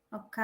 Ok.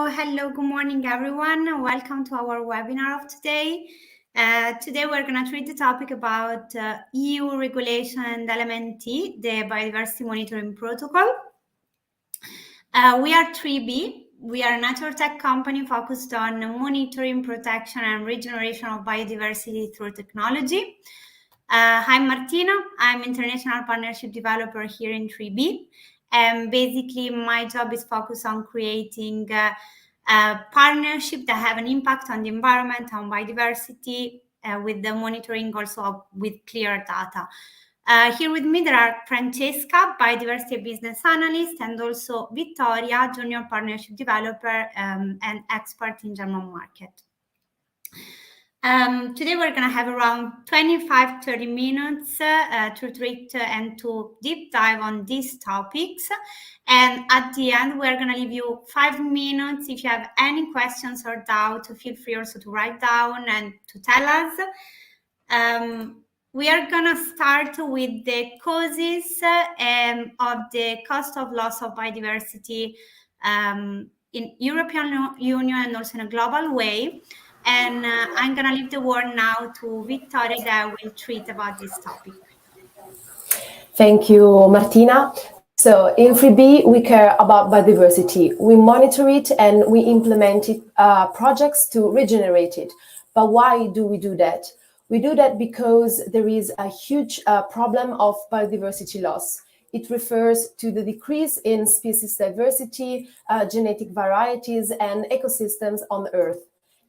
Hello, good morning everyone. Welcome to our webinar of today. Today we're going to treat the topic about EU regulation and element T, the biodiversity monitoring protocol. We are 3B. We are a natural tech company focused on monitoring, protection and regeneration of biodiversity through technology. I'm Martina. I'm international partnership developer here in 3B. And basically my job is focused on creating a partnership that have an impact on the environment, on biodiversity, with the monitoring also with clear data. Here with me there are Francesca, biodiversity business analyst, and also Vittoria, junior partnership developer and expert in German market. Today we're going to have around 25-30 minutes to treat and to deep dive on these topics. And at the end, we're going to leave you 5 minutes. If you have any questions or doubt, feel free also to write down and to tell us. We are going to start with the causes of the cost of loss of biodiversity in European Union and also in a global way. And I'm going to leave the word now to Vittoria that will treat about this topic. Thank you, Martina. So in 3B, we care about biodiversity. We monitor it and we implement it, projects to regenerate it. But why do we do that? We do that because there is a huge problem of biodiversity loss. It refers to the decrease in species diversity, genetic varieties, and ecosystems on Earth.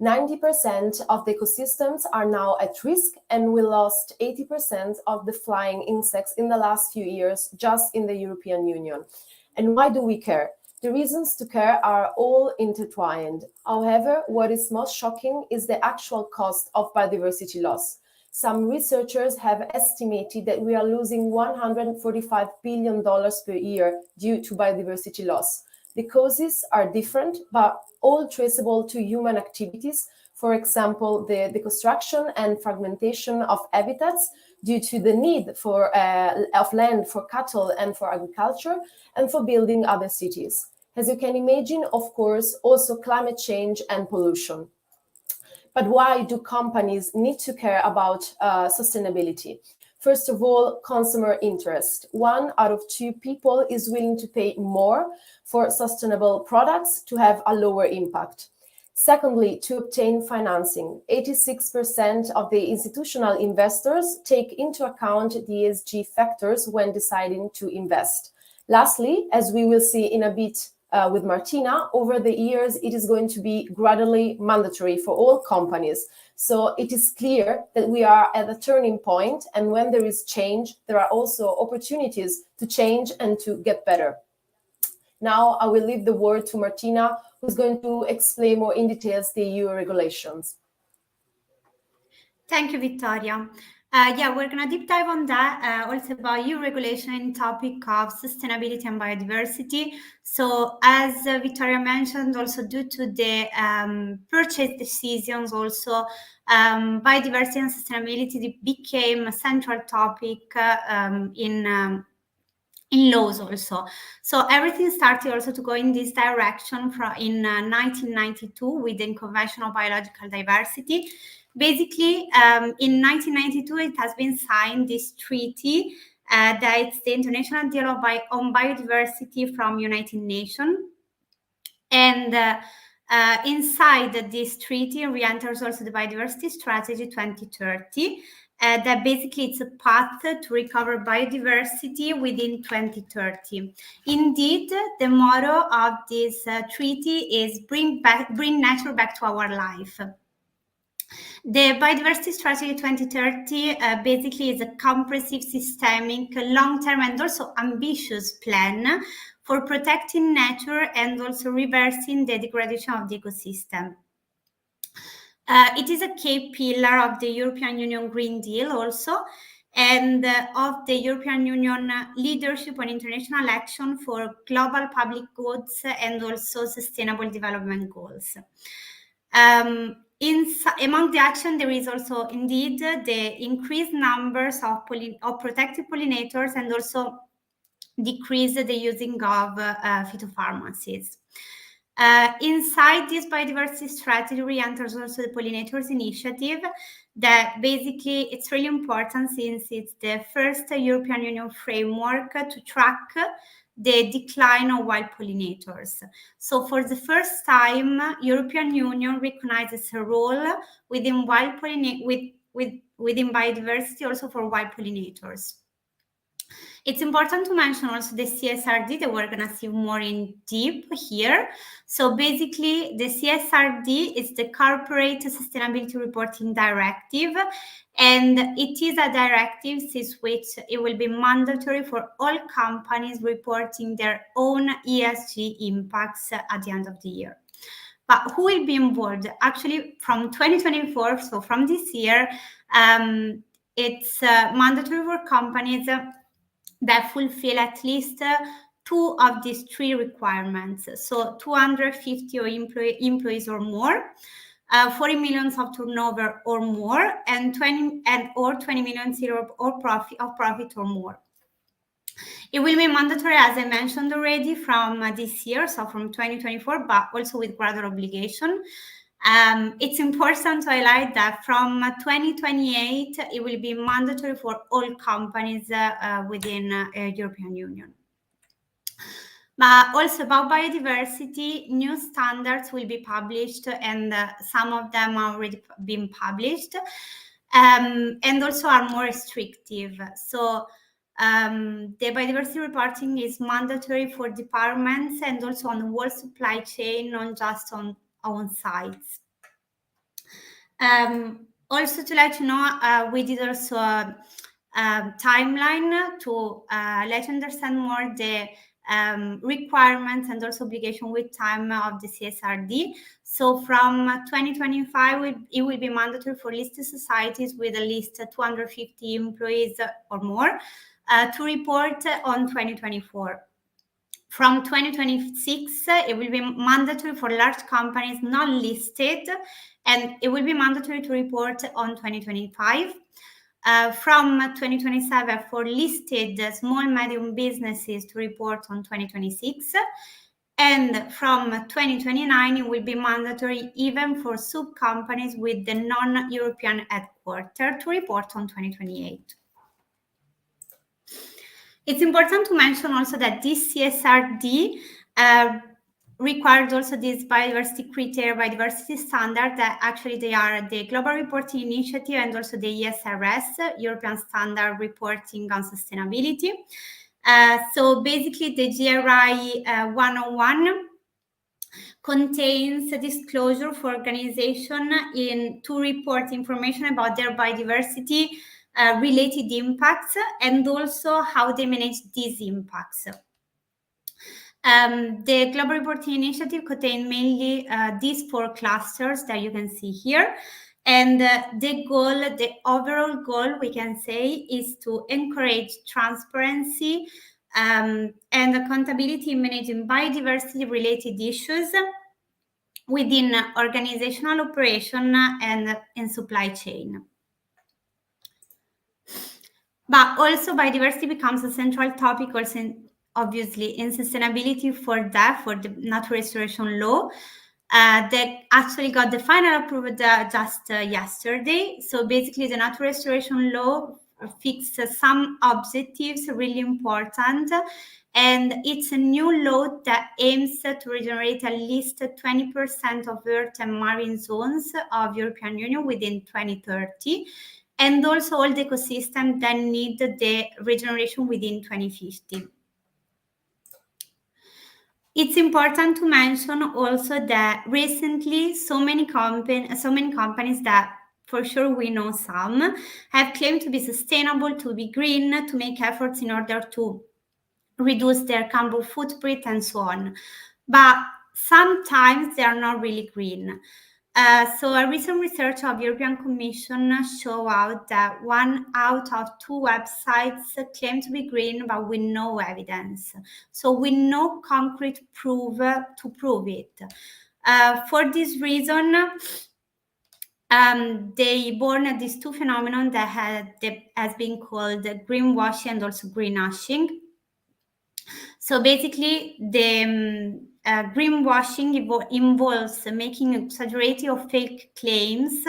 90% of the ecosystems are now at risk, and we lost 80% of the flying insects in the last few years just in the European Union. And why do we care? The reasons to care are all intertwined. However, what is most shocking is the actual cost of biodiversity loss. Some researchers have estimated that we are losing $145 billion per year due to biodiversity loss. The causes are different, but all traceable to human activities. For example, the deconstruction and fragmentation of habitats due to the need of land for cattle and for agriculture and for building other cities. As you can imagine, of course, also climate change and pollution. But why do companies need to care about sustainability? First of all, consumer interest. 1 out of 2 people is willing to pay more for sustainable products to have a lower impact. Secondly, to obtain financing. 86% of the institutional investors take into account the ESG factors when deciding to invest. Lastly, as we will see in a bit with Martina, over the years, it is going to be gradually mandatory for all companies. So it is clear that we are at a turning point, and when there is change, there are also opportunities to change and to get better. Now I will leave the word to Martina, who's going to explain more in details the EU regulations. Thank you, Vittoria. We're going to deep dive on that, also about EU regulation in topic of sustainability and biodiversity. So as Vittoria mentioned, also due to the purchase decisions, also biodiversity and sustainability became a central topic in laws also. So everything started also to go in this direction in 1992 with the Convention on Biological Diversity. Basically, in 1992, it has been signed this treaty that it's the International Deal on Biodiversity from United Nations. And inside this treaty re-enters also the Biodiversity Strategy 2030, that basically it's a path to recover biodiversity within 2030. Indeed, the motto of this treaty is bring nature back to our life. The Biodiversity Strategy 2030 basically is a comprehensive, systemic, long-term and also ambitious plan for protecting nature and also reversing the degradation of the ecosystem. It is a key pillar of the European Union Green Deal also, and of the European Union leadership on international action for global public goods and also sustainable development goals. Among the action, there is also indeed the increased numbers of protected pollinators and also decrease the using of phytopharmacies. Inside this biodiversity strategy re-enters also the pollinators initiative that basically it's really important since it's the first European Union framework to track the decline of wild pollinators. So for the first time, European Union recognizes a role within within biodiversity also for wild pollinators. It's important to mention also the CSRD that we're going to see more in deep here. So basically, the CSRD is the Corporate Sustainability Reporting Directive, and it is a directive since which it will be mandatory for all companies reporting their own ESG impacts at the end of the year. But who will be involved? Actually, from 2024, so from this year, it's mandatory for companies that fulfill at least two of these three requirements. So 250 employees or more, 40 millions of turnover or more, and 20 million or profit or more. It will be mandatory, as I mentioned already, from this year, so from 2024, but also with greater obligation. It's important to highlight that from 2028, it will be mandatory for all companies within European Union. But also about biodiversity, new standards will be published, and some of them are already been published, and also are more restrictive. So the biodiversity reporting is mandatory for departments and also on the whole supply chain, not just on sites. Also to let you know, we did also a timeline to let you understand more the requirements and also obligation with time of the CSRD. So from 2025, it will be mandatory for listed societies with at least 250 employees or more to report on 2024. From 2026, it will be mandatory for large companies not listed, and it will be mandatory to report on 2025. From 2027, for listed small medium businesses to report on 2026. And from 2029, it will be mandatory even for sub-companies with the non-European headquarters to report on 2028. It's important to mention also that this CSRD required also this biodiversity criteria, biodiversity standard, that actually they are the Global Reporting Initiative and also the ESRS, European Standard Reporting on Sustainability. So basically the GRI 101 contains a disclosure for organization to report information about their biodiversity related impacts and also how they manage these impacts. The Global Reporting Initiative contains mainly these 4 clusters that you can see here. And the overall goal, we can say, is to encourage transparency and accountability in managing biodiversity-related issues within organizational operation and supply chain. But also biodiversity becomes a central topic also obviously in sustainability for the natural restoration law that actually got the final approval just yesterday. So basically the natural restoration law fixes some objectives really important, and it's a new law that aims to regenerate at least 20% of earth and marine zones of European Union within 2030, and also all the ecosystems that need the regeneration within 2050. It's important to mention also that recently so many companies that for sure we know some have claimed to be sustainable, to be green, to make efforts in order to reduce their carbon footprint and so on. But sometimes they are not really green. So a recent research of European Commission show out that 1 out of 2 websites claim to be green, but with no evidence. So with no concrete proof to prove it. For this reason, they born these 2 phenomena that has been called greenwashing and also greenwashing. So basically, the greenwashing involves making exaggerated or fake claims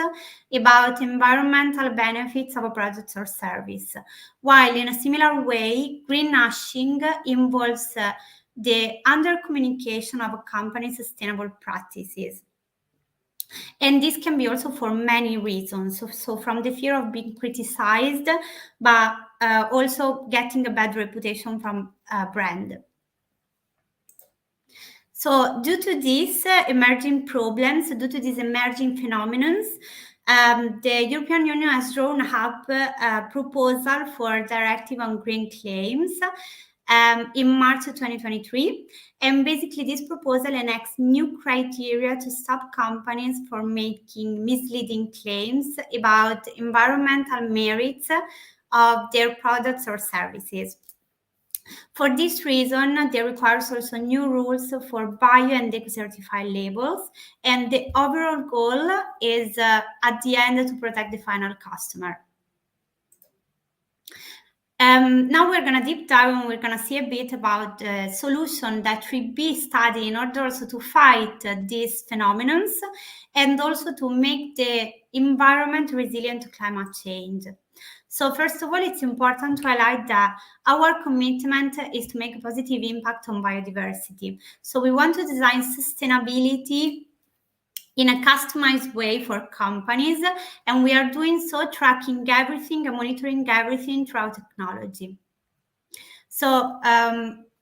about environmental benefits of a product or service, while in a similar way, greenwashing involves the under-communication of a company's sustainable practices. And this can be also for many reasons. So from the fear of being criticized, but also getting a bad reputation from a brand. So due to these emerging problems, due to these emerging phenomena, the European Union has drawn up a proposal for directive on green claims in March 2023. And basically this proposal enacts new criteria to stop companies from making misleading claims about environmental merits of their products or services. For this reason, there requires also new rules for bio and eco-certified labels, and the overall goal is at the end to protect the final customer. Now we're going to deep dive and we're going to see a bit about the solution that should be studied in order also to fight these phenomena and also to make the environment resilient to climate change. So first of all, it's important to highlight that our commitment is to make a positive impact on biodiversity. So we want to design sustainability in a customized way for companies, and we are doing so tracking everything and monitoring everything through our technology. So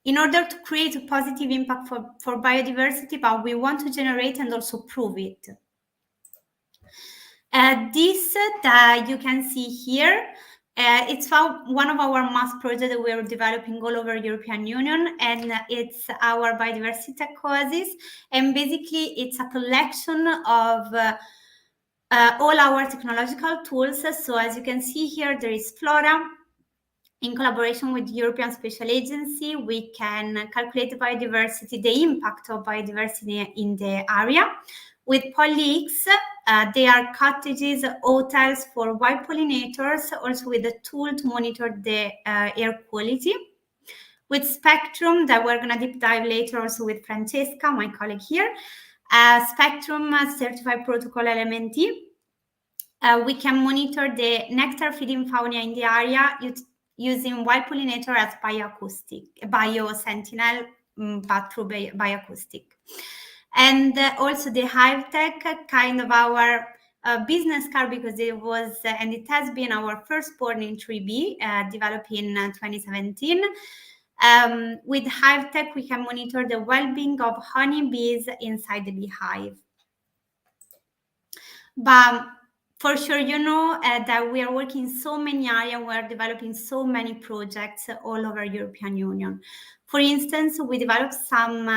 in order to create a positive impact for biodiversity, but we want to generate and also prove it. This that you can see here, it's one of our mass projects that we're developing all over European Union, and it's our biodiversity tech oasis. And basically, it's a collection of all our technological tools. So as you can see here, there is Flora. In collaboration with the European Spatial Agency, we can calculate the biodiversity, the impact of biodiversity in the area. With Polyx, they are cottages, hotels for wild pollinators, also with a tool to monitor the air quality. With Spectrum, that we're going to deep dive later also with Francesca, my colleague here. Spectrum certified protocol LMNT. We can monitor the nectar feeding fauna in the area using wild pollinator as biosentinel, but through bioacoustic. And also the Hive Tech, kind of our business card, because it was and it has been our first born in 3B, developed in 2017. With Hive Tech, we can monitor the well-being of honeybees inside the beehive. But for sure, you know that we are working in so many areas, we are developing so many projects all over European Union. For instance, we developed some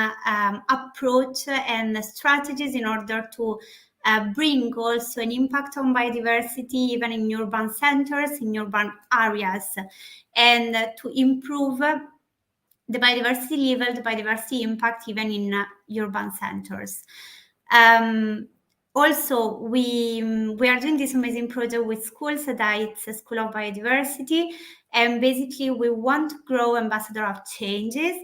approach and strategies in order to bring also an impact on biodiversity even in urban centers, in urban areas, and to improve the biodiversity level, the biodiversity impact even in urban centers. Also, we are doing this amazing project with schools that it's a school of biodiversity, and basically we want to grow ambassador of changes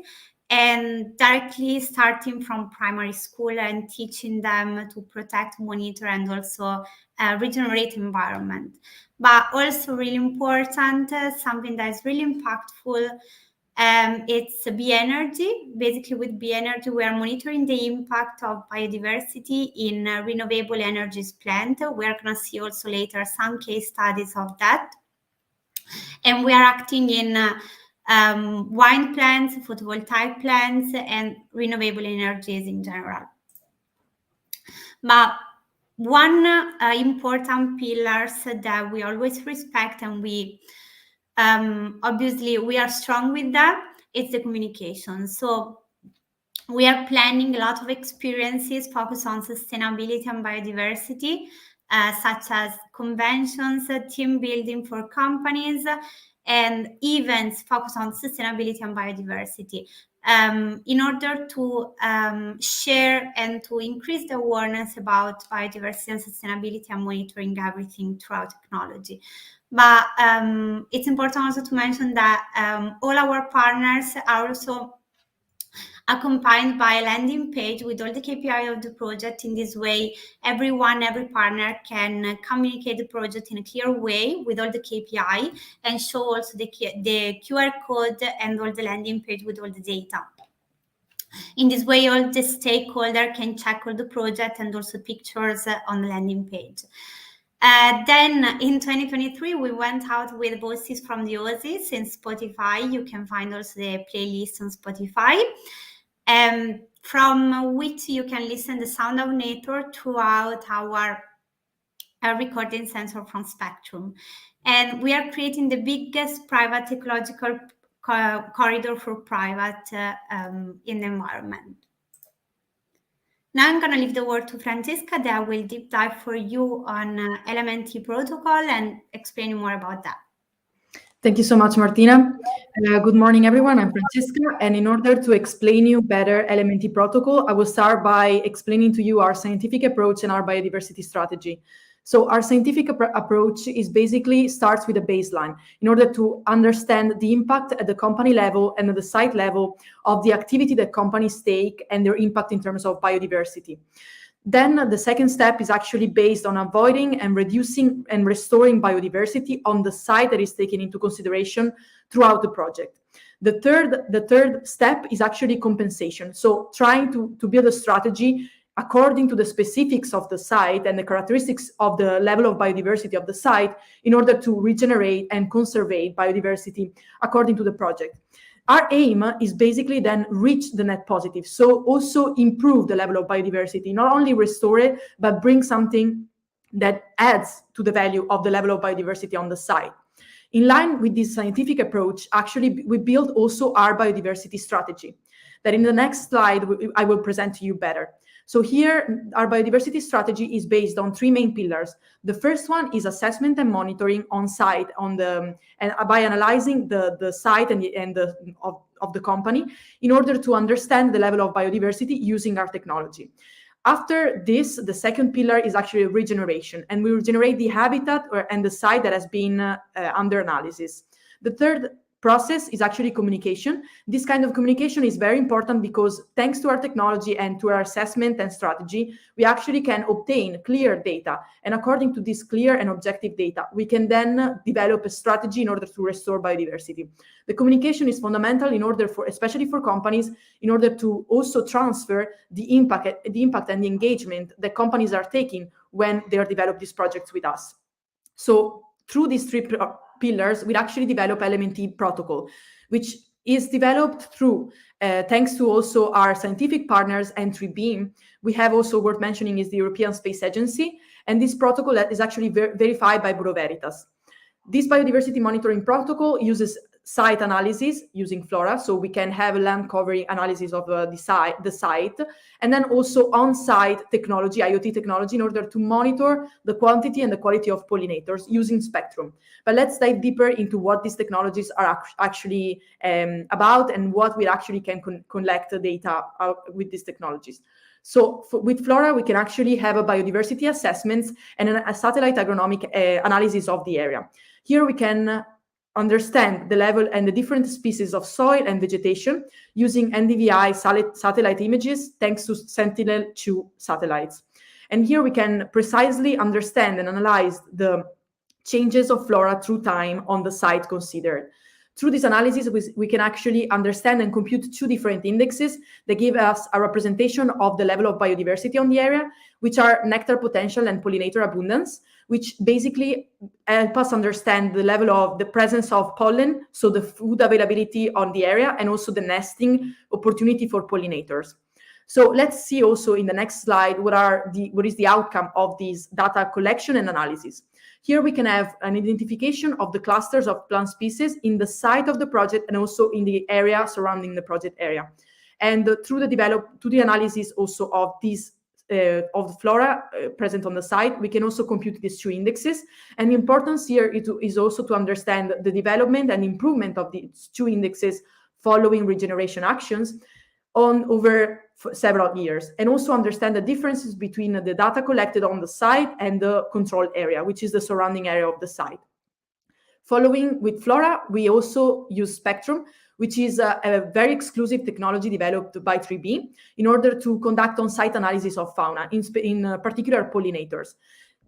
and directly starting from primary school and teaching them to protect, monitor, and also regenerate environment. But also really important, something that is really impactful, it's BioEnergy. Basically, with BioEnergy, we are monitoring the impact of biodiversity in renewable energies plant. We are going to see also later some case studies of that. And we are acting in wind plants, photovoltaic plants, and renewable energies in general. But one important pillars that we always respect, and we obviously we are strong with that, it's the communication. So we are planning a lot of experiences focused on sustainability and biodiversity, such as conventions, team building for companies, and events focused on sustainability and biodiversity, in order to share and to increase the awareness about biodiversity and sustainability and monitoring everything through our technology. But it's important also to mention that all our partners are also accompanied by a landing page with all the KPI of the project. In this way, every partner can communicate the project in a clear way with all the KPI and show also the QR code and all the landing page with all the data. In this way, all the stakeholders can check all the project and also pictures on the landing page. Then in 2023, we went out with voices from the Oasis in Spotify. You can find also the playlist on Spotify, from which you can listen the sound of nature throughout our recording sensor from Spectrum. And we are creating the biggest private ecological corridor for private in the environment. Now I'm going to leave the word to Francesca that will deep dive for you on LMNT protocol and explain more about that. Thank you so much, Martina. Good morning, everyone. I'm Francesca, and in order to explain you better LMNT protocol, I will start by explaining to you our scientific approach and our biodiversity strategy. So our scientific approach is basically starts with a baseline in order to understand the impact at the company level and at the site level of the activity that companies take and their impact in terms of biodiversity. Then the second step is actually based on avoiding and reducing and restoring biodiversity on the site that is taken into consideration throughout the project. The third step is actually compensation. So trying to build a strategy according to the specifics of the site and the characteristics of the level of biodiversity of the site in order to regenerate and conserve biodiversity according to the project. Our aim is basically then reach the net positive. So also improve the level of biodiversity, not only restore it, but bring something that adds to the value of the level of biodiversity on the site. In line with this scientific approach, actually, we build also our biodiversity strategy that in the next slide, I will present to you better. So here, our biodiversity strategy is based on three main pillars. The first one is assessment and monitoring on site, and by analyzing the site of the company in order to understand the level of biodiversity using our technology. After this, the second pillar is actually regeneration, and we regenerate the habitat and the site that has been under analysis. The third process is actually communication. This kind of communication is very important because thanks to our technology and to our assessment and strategy, we actually can obtain clear data. And according to this clear and objective data, we can then develop a strategy in order to restore biodiversity. The communication is fundamental in order for, especially for companies, in order to also transfer the impact and the engagement that companies are taking when they are developing these projects with us. So through these three pillars, we actually develop LMNT protocol, which is developed through, thanks to also our scientific partners and 3Beam. We have also worth mentioning is the European Space Agency, and this protocol is actually verified by Bureau Veritas. This biodiversity monitoring protocol uses site analysis using Flora, so we can have a land covering analysis of the site, and then also on-site technology, IoT technology, in order to monitor the quantity and the quality of pollinators using Spectrum. But let's dive deeper into what these technologies are actually about and what we actually can collect the data with these technologies. So with Flora, we can actually have a biodiversity assessments and a satellite agronomic analysis of the area. Here we can understand the level and the different species of soil and vegetation using NDVI satellite images thanks to Sentinel-2 satellites. And here we can precisely understand and analyze the changes of flora through time on the site considered. Through this analysis, we can actually understand and compute two different indexes that give us a representation of the level of biodiversity on the area, which are nectar potential and pollinator abundance, which basically help us understand the level of the presence of pollen, so the food availability on the area, and also the nesting opportunity for pollinators. So let's see also in the next slide what is the outcome of these data collection and analysis. Here we can have an identification of the clusters of plant species in the site of the project and also in the area surrounding the project area. And through the analysis also of these of the flora present on the site, we can also compute these two indexes. And the importance here is also to understand the development and improvement of these two indexes following regeneration actions over several years, and also understand the differences between the data collected on the site and the control area, which is the surrounding area of the site. Following with Flora, we also use Spectrum, which is a very exclusive technology developed by 3B in order to conduct on-site analysis of fauna, in particular pollinators.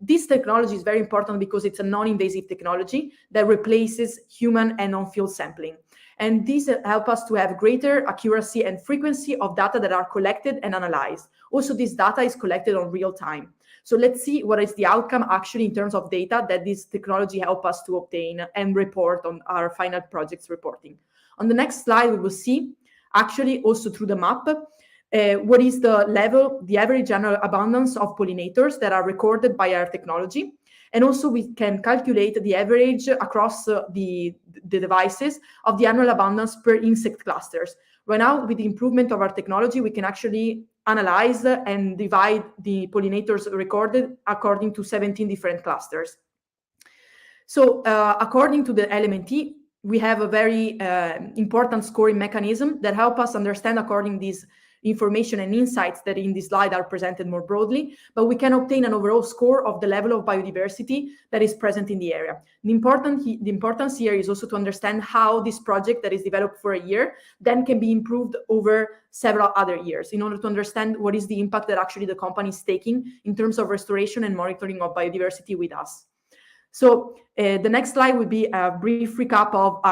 This technology is very important because it's a non-invasive technology that replaces human and on-field sampling. And these help us to have greater accuracy and frequency of data that are collected and analyzed. Also, this data is collected on real time. So let's see what is the outcome actually in terms of data that this technology help us to obtain and report on our final projects reporting. On the next slide, we will see actually also through the map, what is the level, the average annual abundance of pollinators that are recorded by our technology. And also we can calculate the average across the devices of the annual abundance per insect clusters. Right now, with the improvement of our technology, we can actually analyze and divide the pollinators recorded according to 17 different clusters. So according to the LMNT, we have a very important scoring mechanism that help us understand according to these information and insights that in this slide are presented more broadly, but we can obtain an overall score of the level of biodiversity that is present in the area. The importance here is also to understand how this project that is developed for a year then can be improved over several other years in order to understand what is the impact that actually the company is taking in terms of restoration and monitoring of biodiversity with us. So the next slide would be a brief recap of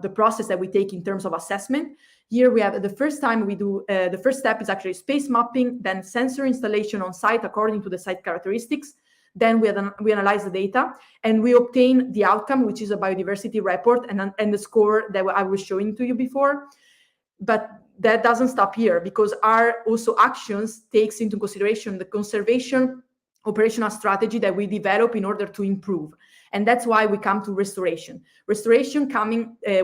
the process that we take in terms of assessment. Here we have the first time we do, the first step is actually space mapping, then sensor installation on site according to the site characteristics. Then we analyze the data and we obtain the outcome, which is a biodiversity report and the score that I was showing to you before. But that doesn't stop here because our also actions takes into consideration the conservation operational strategy that we develop in order to improve. And that's why we come to restoration. Restoration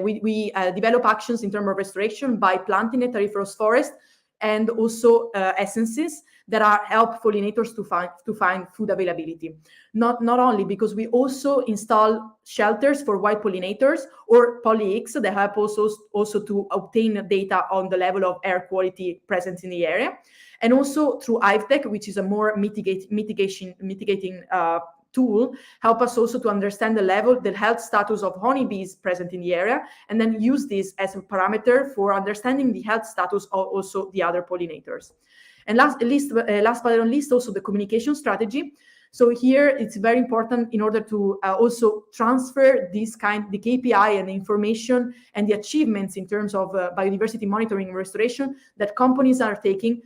we develop actions in terms of restoration by planting a tariferous forest and also essences that help pollinators to find food availability. Not only because we also install shelters for white pollinators or poly-X that help also to obtain data on the level of air quality present in the area. And also through HiveTech, which is a more mitigating tool, help us also to understand the health status of honeybees present in the area, and then use this as a parameter for understanding the health status of also the other pollinators. And last but not least, also the communication strategy. So here it's very important in order to also transfer the KPI and the information and the achievements in terms of biodiversity monitoring and restoration that companies are taking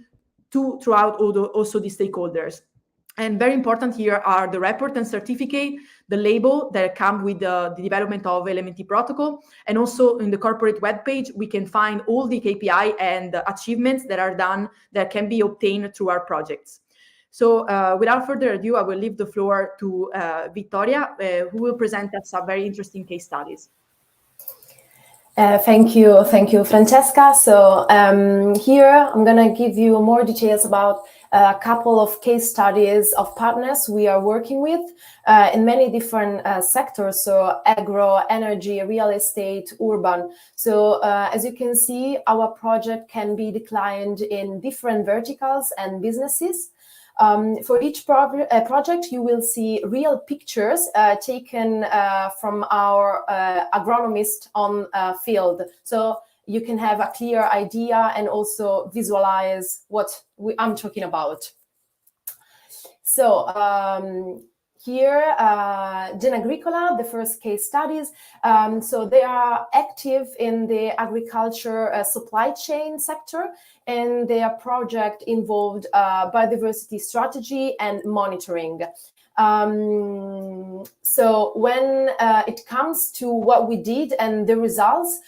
throughout also the stakeholders. And very important here are the report and certificate, the label that come with the development of LMNT protocol. And also in the corporate webpage, we can find all the KPI and the achievements that are done that can be obtained through our projects. So without further ado, I will leave the floor to Vittoria, who will present us some very interesting case studies. Thank you, Francesca. So here I'm going to give you more details about a couple of case studies of partners we are working with in many different sectors, so agro, energy, real estate, urban. So as you can see, our project can be declined in different verticals and businesses. For each project, you will see real pictures taken from our agronomist on field. So you can have a clear idea and also visualize what I'm talking about. So here, Gen Agricola, the first case studies. So they are active in the agriculture supply chain sector, and their project involved biodiversity strategy and monitoring. So when it comes to what we did and the results,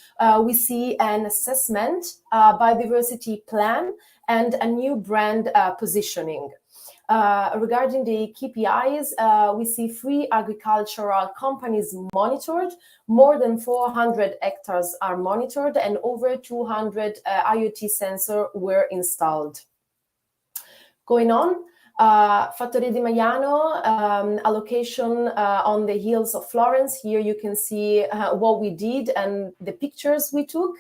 we see an assessment, biodiversity plan, and a new brand positioning. Regarding the KPIs, we see 3 agricultural companies monitored, more than 400 hectares are monitored, and over 200 IoT sensors were installed. Going on, Fattoria di Maiano, a location on the hills of Florence. Here you can see what we did and the pictures we took.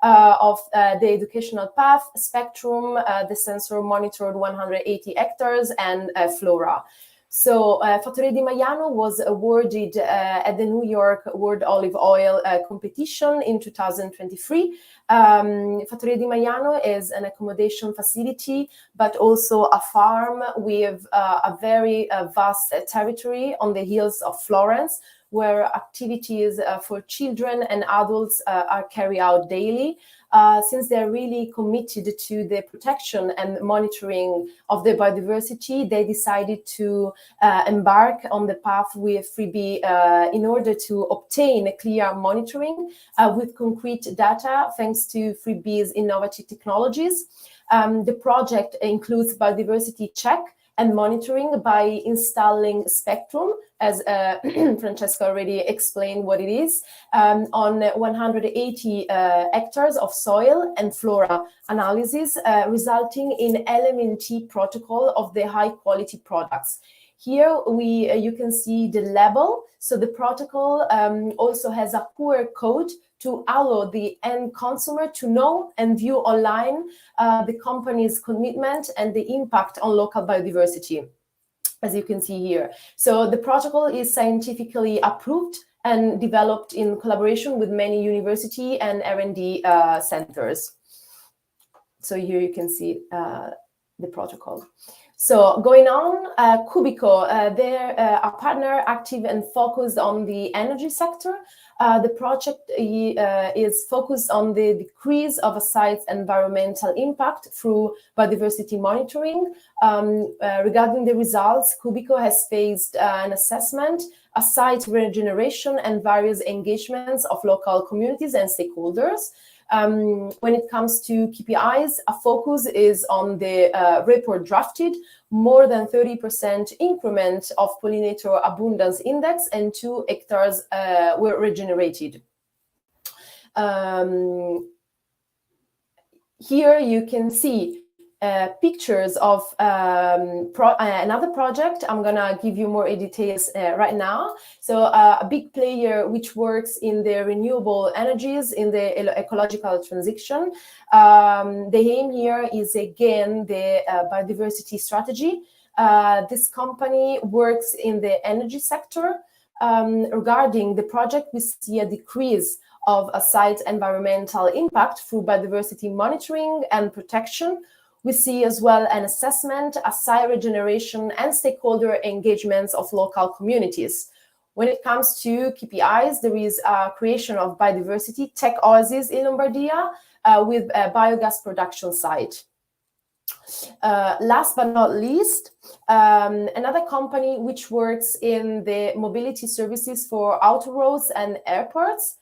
Of the educational path, spectrum, the sensor monitored 180 hectares, and flora. So Fattoria di Maiano was awarded at the New York World Olive Oil competition in 2023. Fattoria di Maiano is an accommodation facility, but also a farm with a very vast territory on the hills of Florence, where activities for children and adults are carried out daily. Since they're really committed to the protection and monitoring of the biodiversity, they decided to embark on the path with 3B in order to obtain a clear monitoring with concrete data, thanks to 3B's innovative technologies. The project includes biodiversity check and monitoring by installing spectrum, as Francesca already explained what it is, on 180 hectares of soil and flora analysis, resulting in LMNT protocol of the high quality products. Here you can see the label. So the protocol also has a QR code to allow the end consumer to know and view online the company's commitment and the impact on local biodiversity, as you can see here. So the protocol is scientifically approved and developed in collaboration with many university and R&D centers. So here you can see the protocol. So going on, Cubico, they're a partner active and focused on the energy sector. The project is focused on the decrease of a site's environmental impact through biodiversity monitoring. Regarding the results, Cubico has faced an assessment, a site regeneration, and various engagements of local communities and stakeholders. When it comes to KPIs, a focus is on the report drafted, more than 30% increment of pollinator abundance index, and 2 hectares were regenerated. Here you can see pictures of another project. I'm gonna give you more details right now. So a big player which works in the renewable energies, in the ecological transition. The aim here is again the biodiversity strategy. This company works in the energy sector. Regarding the project, we see a decrease of a site's environmental impact through biodiversity monitoring and protection. We see as well an assessment, a site regeneration, and stakeholder engagements of local communities. When it comes to KPIs, there is a creation of biodiversity tech oasis in Lombardia with a biogas production site. Last but not least, another company which works in the mobility services for autoroads and airports.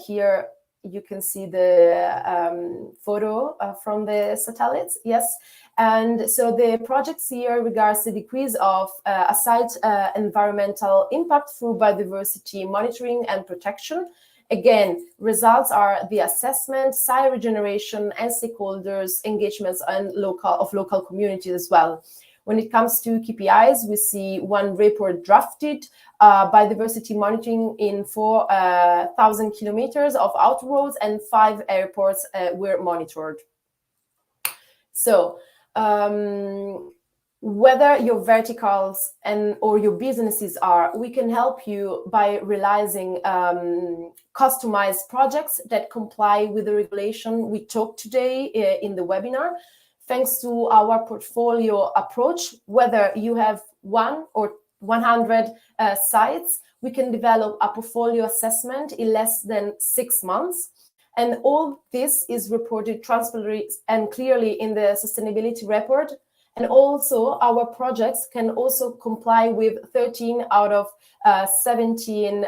Here you can see the photo from the satellites, yes. And so the projects here regards the decrease of a site environmental impact through biodiversity monitoring and protection. Again, results are the assessment, site regeneration, and stakeholders' engagements and local communities as well. When it comes to KPIs, we see one report drafted, biodiversity monitoring in 4,000 kilometers of outroads, and 5 airports were monitored. So, whether your verticals or your businesses are, we can help you by realizing customized projects that comply with the regulation we talked today in the webinar. Thanks to our portfolio approach, whether you have 1 or 100 sites, we can develop a portfolio assessment in less than 6 months. And all this is reported transparently and clearly in the sustainability report. And also our projects can also comply with 13 out of 17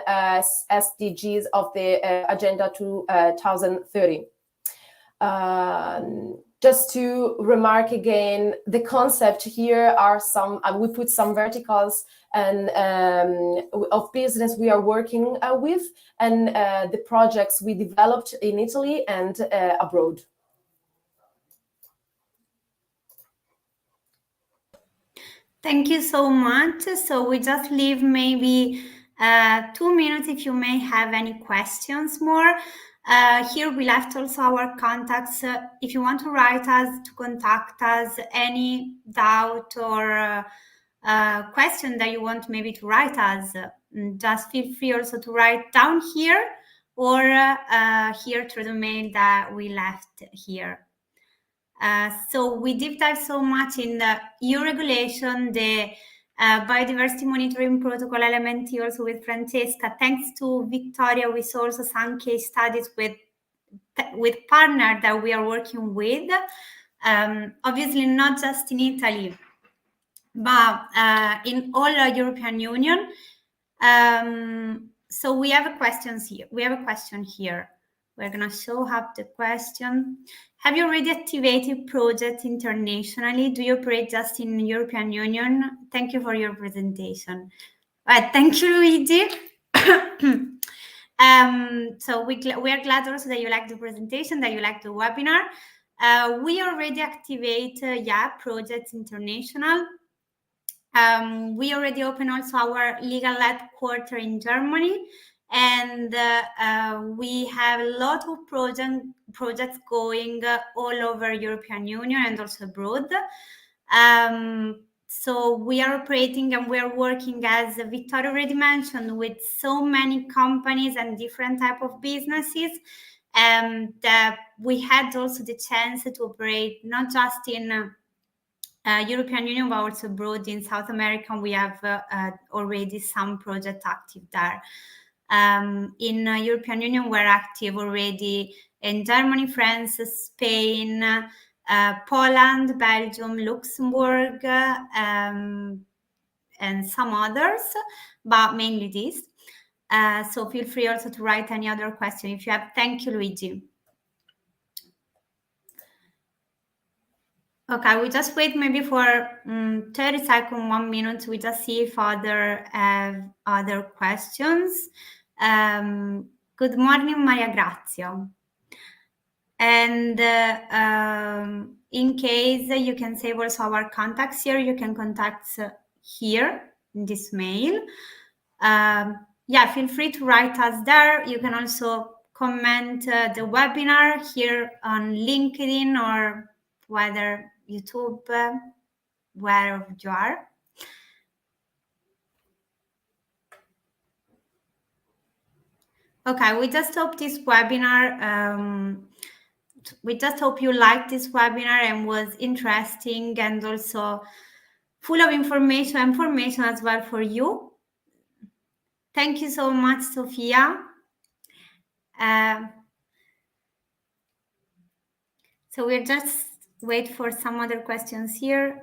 SDGs of the Agenda 2030. Just to remark again, the concept here are some, we put some verticals and of business we are working with, and the projects we developed in Italy and abroad. Thank you so much. So we just leave maybe 2 minutes if you may have any questions more. Here we left also our contacts. If you want to write us, to contact us, any doubt or question that you want maybe to write us, just feel free also to write down here or here through the mail that we left here. So we deep dive so much in the EU regulation, the biodiversity monitoring protocol element also with Francesca. Thanks to Victoria, we saw also some case studies with partners that we are working with. Obviously not just in Italy, but in all European Union. So we have a question here. We're going to show up the question. Have you already activated projects internationally? Do you operate just in European Union? Thank you for your presentation. Thank you, Luigi. So we are glad also that you like the presentation, that you like the webinar. We already activate, projects international. We already opened also our legal headquarters in Germany, and we have a lot of projects going all over European Union and also abroad. So we are operating and we are working, as Victoria already mentioned, with so many companies and different type of businesses, that we had also the chance to operate not just in European Union, but also abroad in South America. We have already some projects active there. In European Union, we're active already in Germany, France, Spain, Poland, Belgium, Luxembourg, and some others, but mainly these. So feel free also to write any other question if you have. Thank you, Luigi. Okay, we just wait maybe for 30 seconds, 1 minute. We just see if other have other questions. Good morning, Maria Grazia. And in case you can save also our contacts here, you can contact here in this mail. Feel free to write us there. You can also comment the webinar here on LinkedIn or whether YouTube, wherever you are. Okay, we just hope this webinar, we just hope you liked this webinar and was interesting and also full of information as well for you. Thank you so much, Sofia. So we'll just wait for some other questions here.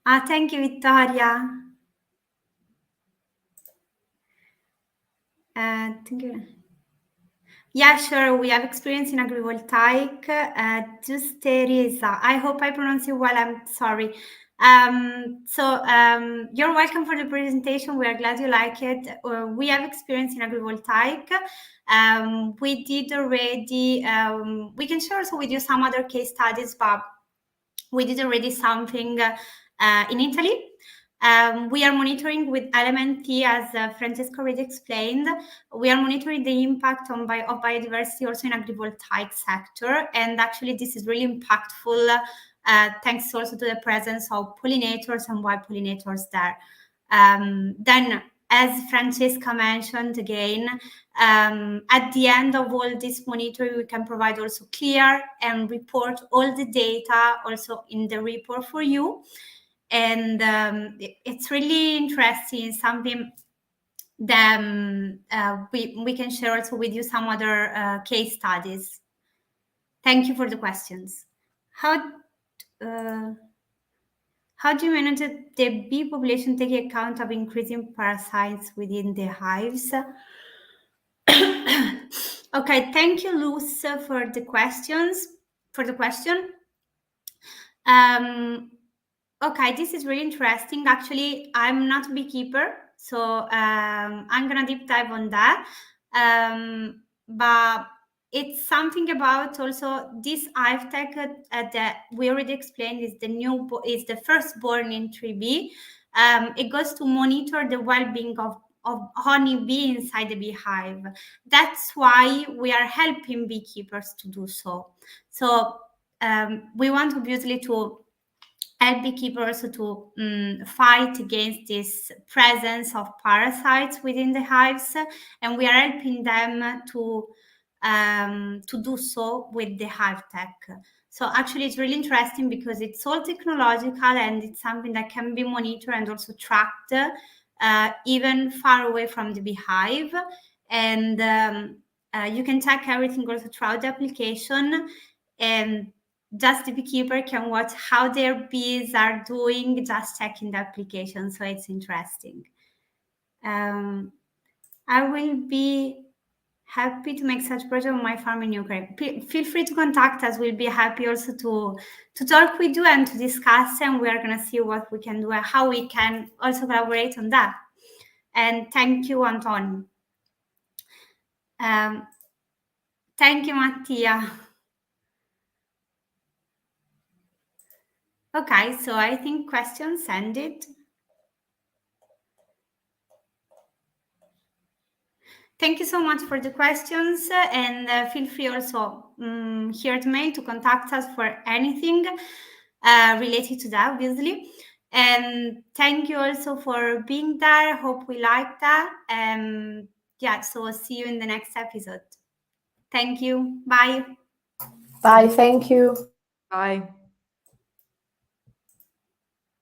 Thank you, Victoria. Thank you. Yeah, sure. We have experience in agrivoltaic. Just Teresa. I hope I pronounce it well. I'm sorry. You're welcome for the presentation. We are glad you like it. We have experience in agrivoltaic. We did already, we can share also with you some other case studies, but we did already something in Italy. We are monitoring with Element T, as Francesco already explained. We are monitoring the impact of biodiversity also in agrivoltaic sector. And actually this is really impactful, thanks also to the presence of pollinators and wild pollinators there. Then, as Francesca mentioned again, at the end of all this monitoring, we can provide also clear and report all the data also in the report for you. And it's really interesting, something that we can share also with you some other case studies. Thank you for the questions. How do you manage the bee population taking account of increasing parasites within the hives? Okay, thank you, Luz, for the question. Okay, this is really interesting. Actually, I'm not a beekeeper, so I'm gonna deep dive on that. But it's something about also this hive tech that we already explained is the firstborn in 3B. It goes to monitor the well-being of honeybee inside the beehive. That's why we are helping beekeepers to do so. So we want obviously to help beekeepers to fight against this presence of parasites within the hives, and we are helping them to do so with the hive tech. So actually it's really interesting because it's all technological and it's something that can be monitored and also tracked even far away from the beehive. And you can check everything also throughout the application, and just the beekeeper can watch how their bees are doing, just checking the application. So it's interesting. I will be happy to make such project on my farm in Ukraine. Feel free to contact us. We'll be happy also to talk with you and to discuss, and we are going to see what we can do and how we can also collaborate on that. And thank you, Anton. Thank you, Mattia. Okay, so I think questions ended. Thank you so much for the questions, and feel free also here to mail to contact us for anything related to that, obviously. And thank you also for being there. Hope we like that. Yeah, so I'll see you in the next episode. Thank you. Bye. Bye. Thank you. Bye.